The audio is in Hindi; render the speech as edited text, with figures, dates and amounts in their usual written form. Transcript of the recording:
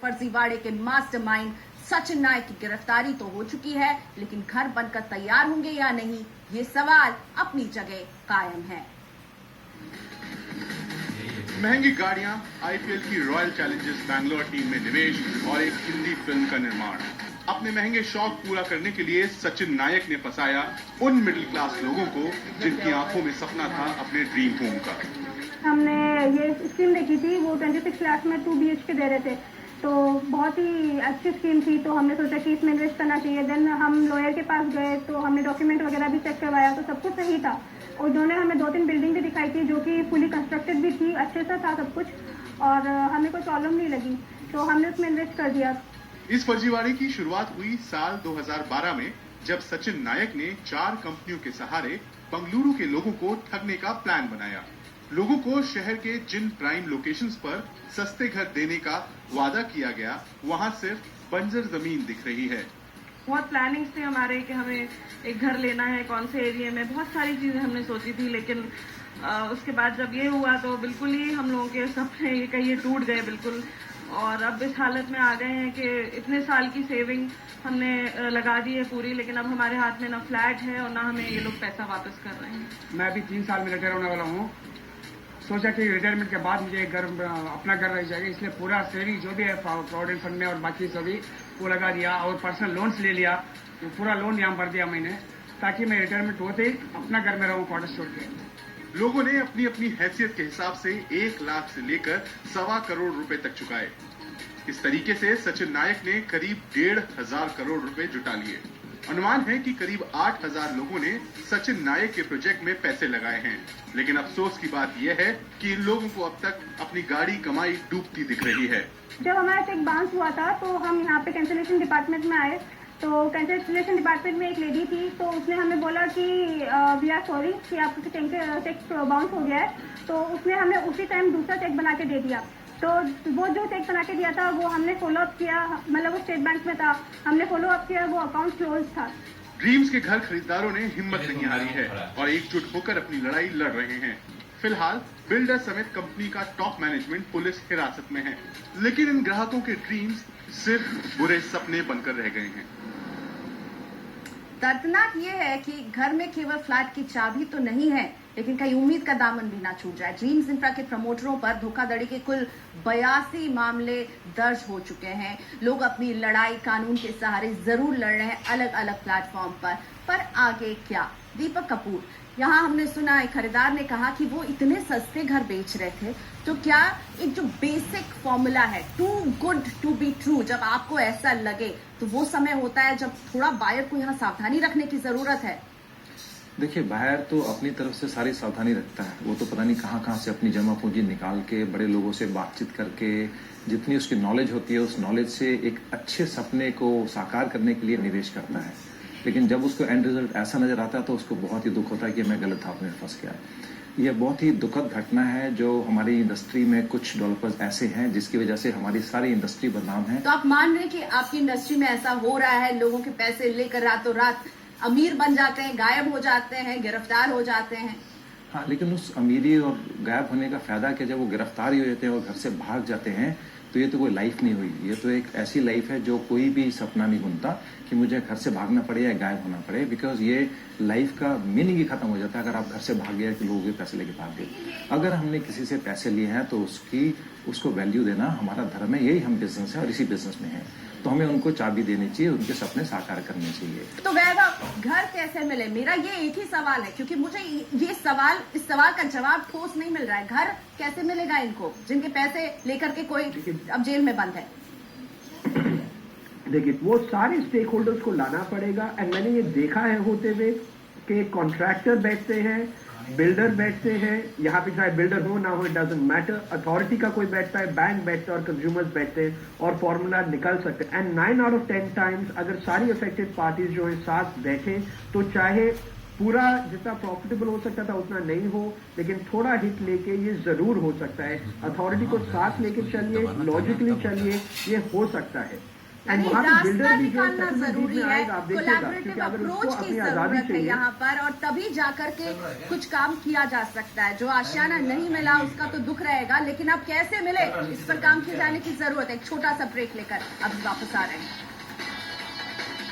फर्जीवाड़े के मास्टरमाइंड सचिन नायक की गिरफ्तारी तो हो चुकी है, लेकिन घर बनकर तैयार होंगे या नहीं, ये सवाल अपनी जगह कायम है। महंगी गाड़ियां, आईपीएल की रॉयल चैलेंजर्स बैंगलोर टीम में निवेश और एक हिंदी फिल्म का निर्माण। अपने महंगे शौक पूरा करने के लिए सचिन नायक ने फंसाया उन मिडिल क्लास लोगों को जिनकी आंखों में सपना था अपने ड्रीम होम का। हमने ये स्कीम देखी थी, वो 26 लाख में 2 BHK दे रहे थे, तो बहुत ही अच्छी स्कीम थी, तो हमने सोचा कि इसमें इन्वेस्ट करना चाहिए। देन हम लॉयर के पास गए, तो हमने डॉक्यूमेंट वगैरह भी चेक करवाया, तो सब कुछ सही था। और उन्होंने हमें 2-3 बिल्डिंग भी दिखाई थी जो कि फुली कंस्ट्रक्टेड भी थी, अच्छे से था सब कुछ, और हमें कोई प्रॉब्लम नहीं लगी, तो हमने उसमें इन्वेस्ट कर दिया। इस फर्जीवाड़े की शुरुआत हुई साल 2012 में, जब सचिन नायक ने 4 कंपनियों के सहारे बंगलुरु के लोगों को ठगने का प्लान बनाया। लोगों को शहर के जिन प्राइम लोकेशंस पर सस्ते घर देने का वादा किया गया, वहां सिर्फ बंजर जमीन दिख रही है। बहुत प्लानिंग्स थे हमारे कि हमें एक घर लेना है, कौन से एरिया में, बहुत सारी चीजें हमने सोची थी, लेकिन उसके बाद जब ये हुआ तो बिल्कुल ही हम लोगों के सपने ये कहीं टूट गए बिल्कुल। और अब इस हालत में आ गए हैं कि इतने साल की सेविंग हमने लगा दी है पूरी, लेकिन अब हमारे हाथ में ना फ्लैट है और ना हमें ये लोग पैसा वापस कर रहे हैं। मैं अभी 3 साल में रिटायर होने वाला हूँ। सोचा कि रिटायरमेंट के बाद मुझे अपना घर रह जाएगा, इसलिए पूरा सेविंग जो भी है प्रोविडेंट फंड में और बाकी सभी वो लगा दिया, और पर्सनल लोन्स ले लिया, तो पूरा लोन यहाँ भर दिया मैंने, ताकि मैं रिटायरमेंट होते ही अपना घर में रहूँ क्वार्टर छोड़ के। लोगों ने अपनी अपनी हैसियत के हिसाब से 1 लाख से लेकर 1.25 करोड़ रुपए तक चुकाए। इस तरीके से सचिन नायक ने करीब 1,500 करोड़ रुपए जुटा लिए। अनुमान है कि करीब 8,000 लोगों ने सचिन नायक के प्रोजेक्ट में पैसे लगाए हैं, लेकिन अफसोस की बात यह है कि इन लोगों को अब तक अपनी गाड़ी कमाई डूबती दिख रही है। जब हमारा चेक बाउंस हुआ था, तो हम यहाँ पे कैंसिलेशन डिपार्टमेंट में आए, तो कैंसिलेशन डिपार्टमेंट में एक लेडी थी, तो उसने हमें बोला कि वी आर सॉरी कि आपका चेक बाउंस हो गया है, तो उसने हमें उसी टाइम दूसरा चेक बना के दे दिया। तो वो जो चेक बना के दिया था वो हमने फॉलो अप किया, मतलब वो स्टेट बैंक में था, हमने फॉलो अप किया, वो अकाउंट क्लोज था। ड्रीम्स के घर खरीदारों ने हिम्मत नहीं हारी है और एकजुट होकर अपनी लड़ाई लड़ रहे हैं। फिलहाल बिल्डर समेत कंपनी का टॉप मैनेजमेंट पुलिस हिरासत में है, लेकिन इन ग्राहकों के ड्रीम्स सिर्फ बुरे सपने बनकर रह गए हैं। दर्दनाक ये है कि घर में केवल फ्लैट की चाबी तो नहीं है, लेकिन कहीं उम्मीद का दामन भी ना छूट जाए। ड्रीम्स इंफ्रा के प्रमोटरों पर धोखाधड़ी के कुल 82 मामले दर्ज हो चुके हैं। लोग अपनी लड़ाई कानून के सहारे जरूर लड़ रहे हैं अलग अलग प्लेटफॉर्म पर आगे क्या? दीपक कपूर, यहाँ हमने सुना एक खरीदार ने कहा कि वो इतने सस्ते घर बेच रहे थे, तो क्या एक जो बेसिक फॉर्मूला है too good to be true, जब आपको ऐसा लगे तो वो समय होता है जब थोड़ा बायर को यहाँ सावधानी रखने की जरूरत है? देखिए, बाहर तो अपनी तरफ से सारी सावधानी रखता है, वो तो पता नहीं कहाँ से अपनी जमा पूंजी निकाल के बड़े लोगों से बातचीत करके जितनी उसकी नॉलेज होती है उस नॉलेज से एक अच्छे सपने को साकार करने के लिए निवेश करता है। लेकिन जब उसको एंड रिजल्ट ऐसा नजर आता है तो उसको बहुत ही दुख होता है कि मैं गलत था, अपने फंस गया। यह बहुत ही दुखद घटना है जो हमारी इंडस्ट्री में कुछ डेवलपर्स ऐसे हैं जिसकी वजह से हमारी सारी इंडस्ट्री बदनाम है। तो आप मान रहे हैं कि आपकी इंडस्ट्री में ऐसा हो रहा है, लोगों के पैसे लेकर रातों रात अमीर बन जाते हैं, गायब हो जाते हैं, गिरफ्तार हो जाते हैं? हाँ, लेकिन उस अमीरी और गायब होने का फायदा क्या, जब वो गिरफ्तार ही हो जाते हैं और घर से भाग जाते हैं तो ये तो कोई लाइफ नहीं हुई। ये तो एक ऐसी लाइफ है जो कोई भी सपना नहीं बुनता कि मुझे घर से भागना पड़े या गायब होना पड़े, बिकॉज ये लाइफ का मीनिंग ही खत्म हो जाता है अगर आप घर से भाग गए कि लोगों के पैसे लेके भाग गए। अगर हमने किसी से पैसे लिए हैं तो उसको वैल्यू देना हमारा धर्म है, यही हम बिजनेस है और इसी बिजनेस में है, तो हमें उनको चाबी देनी चाहिए, उनके सपने साकार करने चाहिए। तो वैभव, घर कैसे मिले? मेरा ये एक ही सवाल है, क्योंकि मुझे इस सवाल का जवाब ठोस नहीं मिल रहा है। घर कैसे मिलेगा इनको जिनके पैसे लेकर के कोई अब जेल में बंद है? देखिए, वो सारे स्टेक होल्डर्स को लाना पड़ेगा। एंड मैंने ये देखा है होते हुए कि कॉन्ट्रैक्टर बैठते हैं, बिल्डर बैठते हैं, यहाँ पे चाहे बिल्डर हो ना हो, इट डजंट मैटर, अथॉरिटी का कोई बैठता है, बैंक बैठता है और कंज्यूमर्स बैठते हैं और फॉर्मूला निकल सकते हैं। एंड 9 out of 10 टाइम्स अगर सारी अफेक्टेड पार्टीज जो है साथ बैठे तो चाहे पूरा जितना प्रॉफिटेबल हो सकता था उतना नहीं हो, लेकिन थोड़ा हिट लेके ये जरूर हो सकता है। अथॉरिटी को साथ लेके चलिए, लॉजिकली चलिए, ये हो सकता है। एंड नहीं, वहाँ पे रास्ता बिल्डर भी जो निकालना सेटलमेंट जरूरी में है, आएगा, आप देखिएगा, कोलैबोरेटिव क्योंकि अगर अप्रोच उसको की अपनी जरूरत आजादी है चाहिए, यहाँ पर, और तभी जाकर के कुछ काम किया जा सकता है। जो आशियाना नहीं मिला उसका तो दुख रहेगा, लेकिन अब कैसे मिले इस पर काम किए जाने की जरूरत है। एक छोटा सा ब्रेक लेकर अब वापस आ रहे हैं।